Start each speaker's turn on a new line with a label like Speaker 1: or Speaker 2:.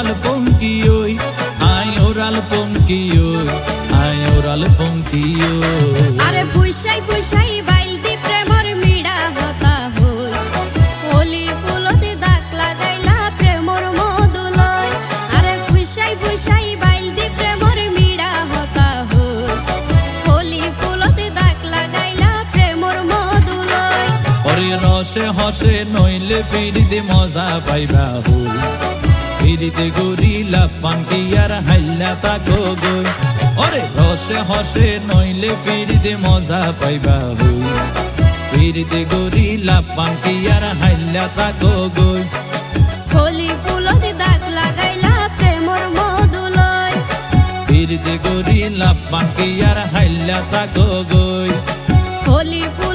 Speaker 1: oral পঙ্কি ওই I oral পঙ্কি ওই I oral পঙ্কি ওই
Speaker 2: আরে ফুইসাই ফুইসাই বাইলতি প্রেমর মিড়া হতা হই হোলি ফুলতে দাগ লাগাইলা প্রেমর মধুলয় আরে ফুইসাই ফুইসাই বাইলতি প্রেমর মিড়া হতা হই হোলি ফুলতে দাগ লাগাইলা প্রেমর মধুলয়
Speaker 1: ওরে রসে হসে নইলে ফিরিতে মজা পাইবা হই ফিরিতে গরিলা পাঙ্কি আর হাইলা তাকো গই ওরে রসে হসে নইলে ফিরিতে মজা পাইবা হই ফিরিতে গরিলা পাঙ্কি আর হাইলা তাকো গই
Speaker 2: হোলি ফুলতে দাগ লাগাইলা প্রেমর মধুলয়
Speaker 1: ফিরিতে গরিলা পাঙ্কি আর হাইলা তাকো গই
Speaker 2: হোলি ফুল